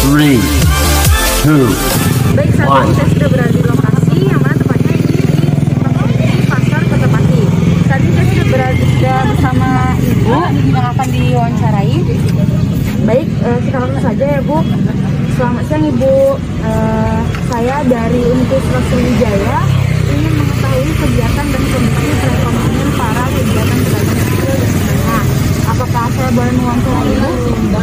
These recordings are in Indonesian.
3, 2, Baik, saat ini saya sudah berada di lokasi yang mana tepatnya ini di Simpang Suci Pasar Kotapati. Saat ini saya sudah bersama Ibu yang akan diwawancarai. Baik, kita langsung saja ya Bu. Selamat siang Ibu. Saya dari Universitas Sriwijaya ingin mengetahui kegiatan dan kondisi perekonomian para kegiatan pedagang kecil dan menengah. Apakah saya boleh mewawancarai Ibu?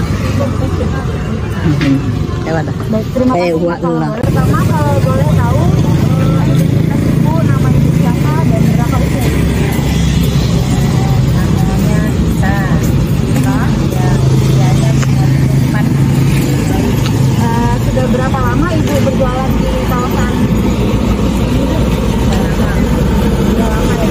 Baik, terima kasih. Pertama, kalau boleh tahu identitas Ibu, nama Ibu siapa dan berapa usia? Namanya Isa. Ya, usianya 4. Sudah berapa lama Ibu berjualan di kawasan ini? Sudah lama ya.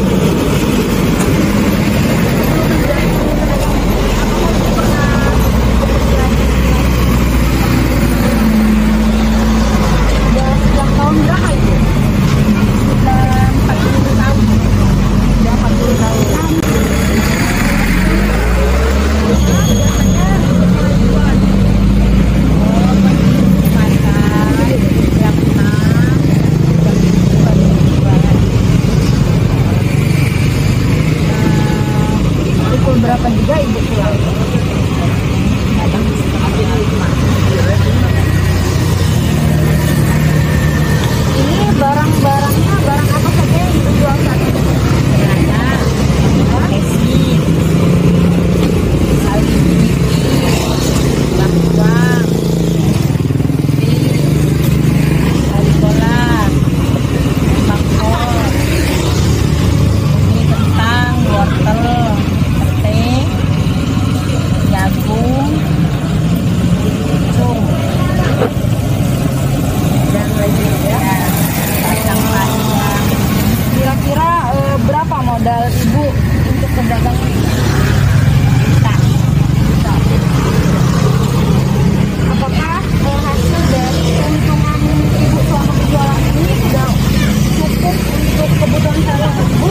Berapa juga Ibu pulang? Ini barang-barangnya barang apa saja yang Ibu jual saat ini? Kira-kira berapa modal Ibu untuk pedagang ini? Apakah hasil dari keuntungan Ibu selama berjualan ini sudah cukup untuk kebutuhan sehari-hari Ibu?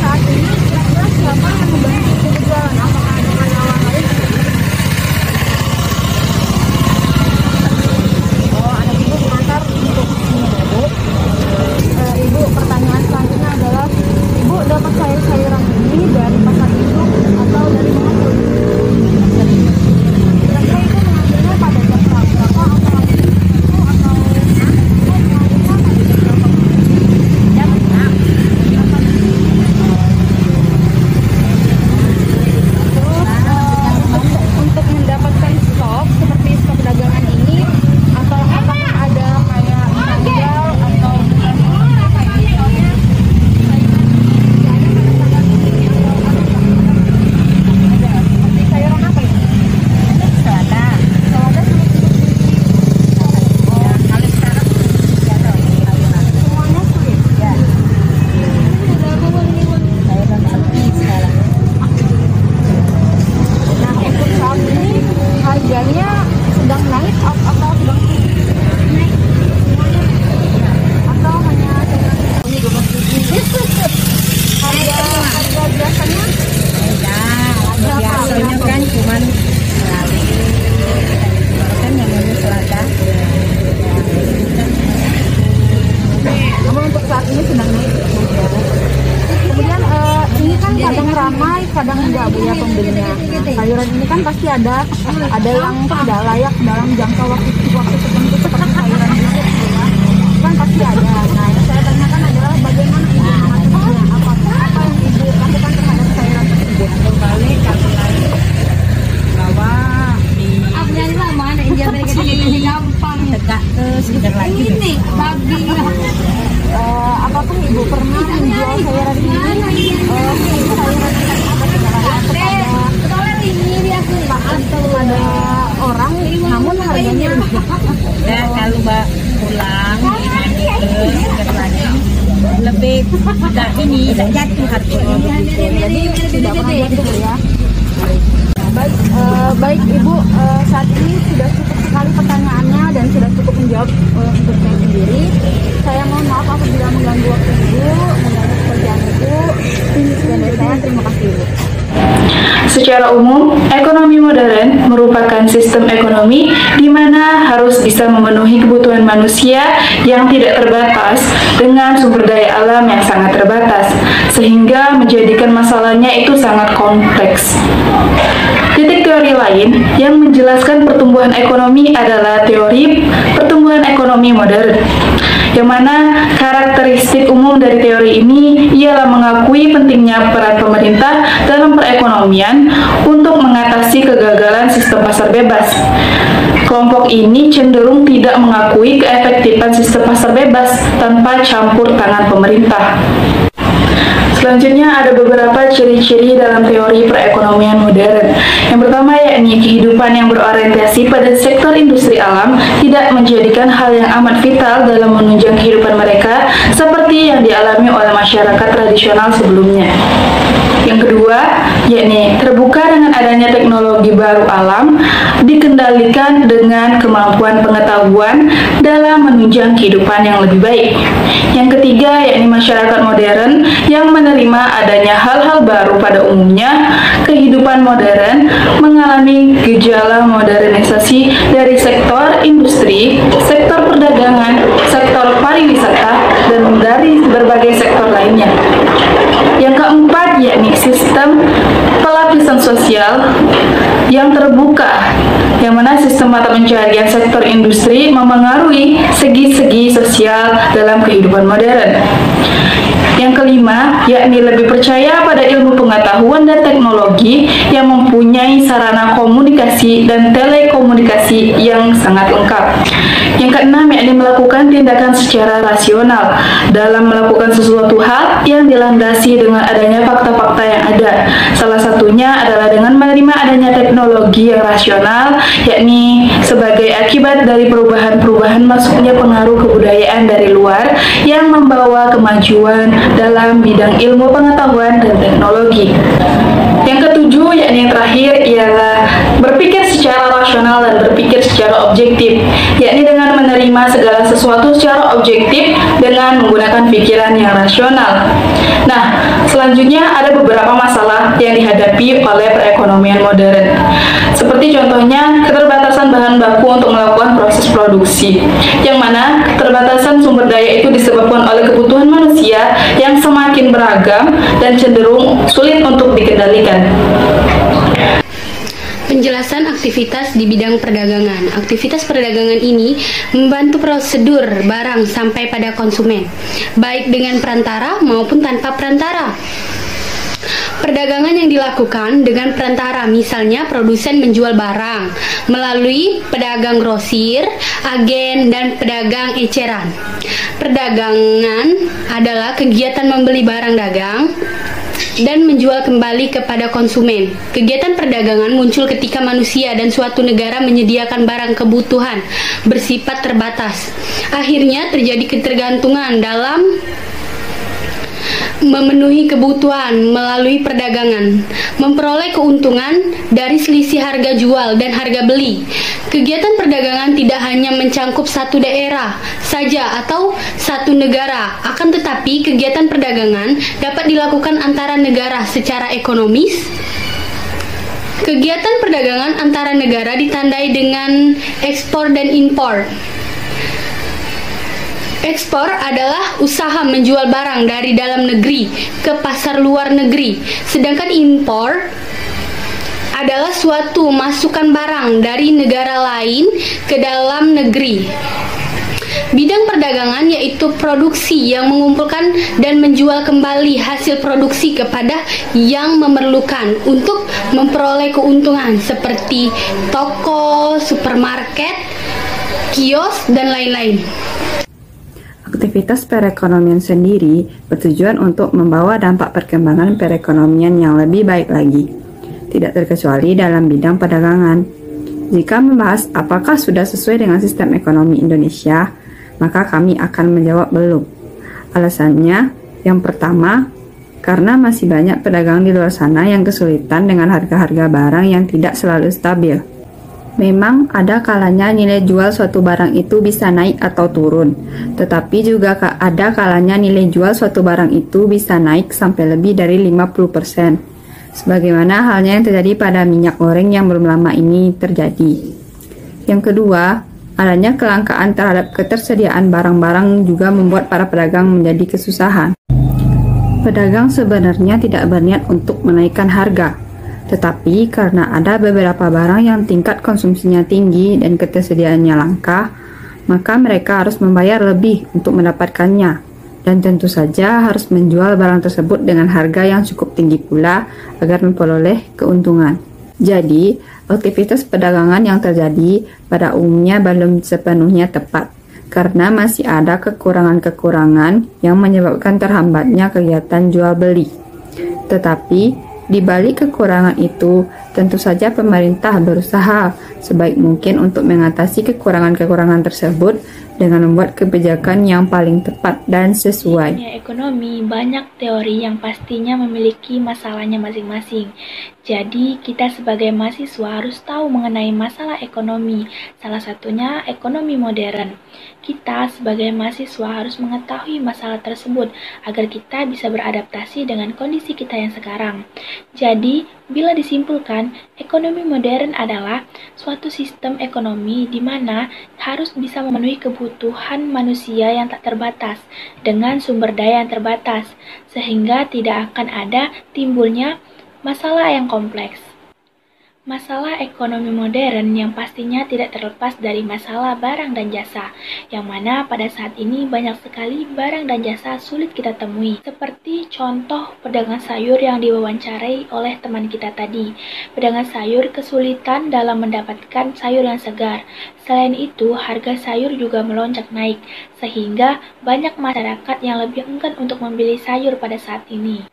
Saat ini kira-kira siapa yang membantu Ibu berjualan? Apakah ada karyawan lain? Anak Ibu mengantar untuk ini ya Bu. Ibu, pertanyaan selanjutnya adalah Ibu dapat sayur-sayuran ini dari pasar induk atau dari mana Bu? Kira-kira Ibu mengambilnya pada jam berapa atau lagi itu atau Ibu mengambilnya pada jam berapa? Jam 6. Terus untuk mendapatkan stok seperti stok dagangan ini atau apakah ada kayak tanggal atau seperti sayuran apa ini? Selada. Selada Kalau sekarang semuanya sulit. ya. Sayuran sepi sekarang. Nah, untuk saat ini harganya sedang naik atau sedang naik? Atau hanya sayuran ini 12.000? Harga biasanya Ya, biasanya kan cuman lari kan namanya selada. namun untuk saat ini sedang naik. Kemudian ini kan kadang ramai, kadang enggak Bu ya pembelinya. Sayuran ini kan pasti ada yang tidak layak dalam jangka waktu tertentu seperti sayuran ini Bu ya. Kan pasti ada. Nah, yang saya tanyakan adalah bagaimana Ibu mengaturnya? Apa yang Ibu lakukan terhadap sayuran tersebut? Balik satu lagi bawa di tegak ke sekitar lagi. Ini babi. Apakah Ibu pernah menjual sayuran ini? Sayuran yang apa tidak layak kepada orang, namun harganya Ya kalau mbak pulang ke sekitar lagi lebih tidak ini tidak jatuh harganya. jadi tidak pernah jatuh ya. Baik Ibu, saat ini sudah cukup sekali pertanyaannya dan sudah cukup menjawab untuk saya sendiri. Saya mohon maaf apabila mengganggu waktu Ibu, mengganggu pekerjaan Ibu. Dan dari saya terima kasih Ibu. Secara umum, ekonomi modern merupakan sistem ekonomi di mana harus bisa memenuhi kebutuhan manusia yang tidak terbatas dengan sumber daya alam yang sangat terbatas, sehingga menjadikan masalahnya itu sangat kompleks. Titik teori lain yang menjelaskan pertumbuhan ekonomi adalah teori pertumbuhan ekonomi modern, yang mana karakteristik umum dari teori ini ialah mengakui pentingnya peran pemerintah dalam perekonomian untuk mengatasi kegagalan sistem pasar bebas. Kelompok ini cenderung tidak mengakui keefektifan sistem pasar bebas tanpa campur tangan pemerintah. Selanjutnya ada beberapa ciri-ciri dalam teori perekonomian modern. Yang pertama yakni kehidupan yang berorientasi pada sektor industri alam tidak menjadikan hal yang amat vital dalam menunjang kehidupan mereka seperti yang dialami oleh masyarakat tradisional sebelumnya. Yang kedua, yakni terbuka dengan adanya teknologi baru alam, dikendalikan dengan kemampuan pengetahuan dalam menunjang kehidupan yang lebih baik. Yang ketiga, yakni masyarakat modern yang menerima adanya hal-hal baru pada umumnya. Kehidupan modern mengalami gejala modernisasi dari sektor industri, sektor perdagangan, sektor pariwisata, dan dari berbagai sektor lainnya. Yang keempat, yakni sistem pelapisan sosial yang terbuka, yang mana sistem mata pencaharian sektor industri memengaruhi segi-segi sosial dalam kehidupan modern. Yang kelima, yakni lebih percaya pada ilmu pengetahuan dan teknologi yang mempunyai sarana komunikasi dan telekomunikasi yang sangat lengkap. Yang keenam, yakni melakukan tindakan secara rasional dalam melakukan sesuatu hal yang dilandasi dengan adanya fakta-fakta yang ada. Salah satunya adalah dengan menerima adanya teknologi yang rasional, yakni sebagai akibat dari perubahan-perubahan masuknya pengaruh kebudayaan dari luar yang membawa kemajuan dalam bidang ilmu pengetahuan dan teknologi. Yang ketujuh, yakni yang terakhir, ialah berpikir secara rasional dan berpikir secara objektif, yakni dengan menerima segala sesuatu secara objektif dengan menggunakan pikiran yang rasional. Nah, selanjutnya ada beberapa masalah yang dihadapi oleh perekonomian modern. Seperti contohnya keterbatasan bahan baku untuk melakukan proses produksi, yang mana keterbatasan sumber daya itu disebabkan oleh kebutuhan manusia yang semakin beragam dan cenderung sulit untuk dikendalikan. Penjelasan aktivitas di bidang perdagangan. Aktivitas perdagangan ini membantu prosedur barang sampai pada konsumen, baik dengan perantara maupun tanpa perantara. Perdagangan yang dilakukan dengan perantara, misalnya produsen menjual barang melalui pedagang grosir, agen, dan pedagang eceran. Perdagangan adalah kegiatan membeli barang dagang dan menjual kembali kepada konsumen. Kegiatan perdagangan muncul ketika manusia dan suatu negara menyediakan barang kebutuhan bersifat terbatas. Akhirnya terjadi ketergantungan dalam memenuhi kebutuhan melalui perdagangan, memperoleh keuntungan dari selisih harga jual dan harga beli. Kegiatan perdagangan tidak hanya mencangkup satu daerah saja atau satu negara, akan tetapi kegiatan perdagangan dapat dilakukan antara negara secara ekonomis. Kegiatan perdagangan antara negara ditandai dengan ekspor dan impor. Ekspor adalah usaha menjual barang dari dalam negeri ke pasar luar negeri, sedangkan impor adalah suatu masukan barang dari negara lain ke dalam negeri. Bidang perdagangan yaitu produksi yang mengumpulkan dan menjual kembali hasil produksi kepada yang memerlukan untuk memperoleh keuntungan seperti toko, supermarket, kios, dan lain-lain. Aktivitas perekonomian sendiri bertujuan untuk membawa dampak perkembangan perekonomian yang lebih baik lagi, tidak terkecuali dalam bidang perdagangan. Jika membahas apakah sudah sesuai dengan sistem ekonomi Indonesia, maka kami akan menjawab belum. Alasannya, yang pertama, karena masih banyak pedagang di luar sana yang kesulitan dengan harga-harga barang yang tidak selalu stabil. Memang ada kalanya nilai jual suatu barang itu bisa naik atau turun, tetapi juga ada kalanya nilai jual suatu barang itu bisa naik sampai lebih dari 50%. sebagaimana halnya yang terjadi pada minyak goreng yang belum lama ini terjadi. Yang kedua, adanya kelangkaan terhadap ketersediaan barang-barang juga membuat para pedagang menjadi kesusahan. Pedagang sebenarnya tidak berniat untuk menaikkan harga, tetapi karena ada beberapa barang yang tingkat konsumsinya tinggi dan ketersediaannya langka, maka mereka harus membayar lebih untuk mendapatkannya, dan tentu saja harus menjual barang tersebut dengan harga yang cukup tinggi pula agar memperoleh keuntungan. Jadi, aktivitas perdagangan yang terjadi pada umumnya belum sepenuhnya tepat, karena masih ada kekurangan-kekurangan yang menyebabkan terhambatnya kegiatan jual beli. Tetapi, di balik kekurangan itu, tentu saja pemerintah berusaha sebaik mungkin untuk mengatasi kekurangan-kekurangan tersebut dengan membuat kebijakan yang paling tepat dan sesuai. Dunia ekonomi banyak teori yang pastinya memiliki masalahnya masing-masing. Jadi, kita sebagai mahasiswa harus tahu mengenai masalah ekonomi, salah satunya ekonomi modern. Kita sebagai mahasiswa harus mengetahui masalah tersebut agar kita bisa beradaptasi dengan kondisi kita yang sekarang. Jadi, bila disimpulkan, ekonomi modern adalah suatu sistem ekonomi di mana harus bisa memenuhi kebutuhan manusia yang tak terbatas dengan sumber daya yang terbatas, sehingga tidak akan ada timbulnya masalah yang kompleks. Masalah ekonomi modern yang pastinya tidak terlepas dari masalah barang dan jasa, yang mana pada saat ini banyak sekali barang dan jasa sulit kita temui. Seperti contoh pedagang sayur yang diwawancarai oleh teman kita tadi. Pedagang sayur kesulitan dalam mendapatkan sayur yang segar. Selain itu, harga sayur juga melonjak naik, sehingga banyak masyarakat yang lebih enggan untuk membeli sayur pada saat ini.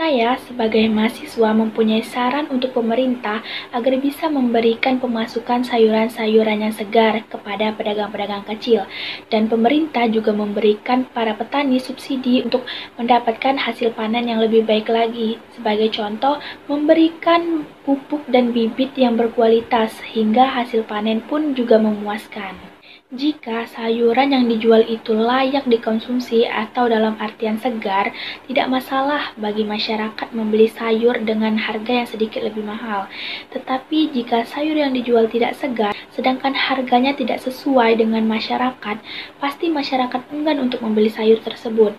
Saya sebagai mahasiswa mempunyai saran untuk pemerintah agar bisa memberikan pemasukan sayuran-sayuran yang segar kepada pedagang-pedagang kecil, dan pemerintah juga memberikan para petani subsidi untuk mendapatkan hasil panen yang lebih baik lagi. Sebagai contoh, memberikan pupuk dan bibit yang berkualitas sehingga hasil panen pun juga memuaskan. Jika sayuran yang dijual itu layak dikonsumsi atau dalam artian segar, tidak masalah bagi masyarakat membeli sayur dengan harga yang sedikit lebih mahal. Tetapi jika sayur yang dijual tidak segar, sedangkan harganya tidak sesuai dengan masyarakat, pasti masyarakat enggan untuk membeli sayur tersebut.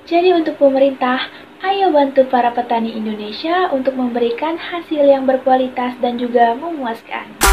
Jadi untuk pemerintah, ayo bantu para petani Indonesia untuk memberikan hasil yang berkualitas dan juga memuaskan.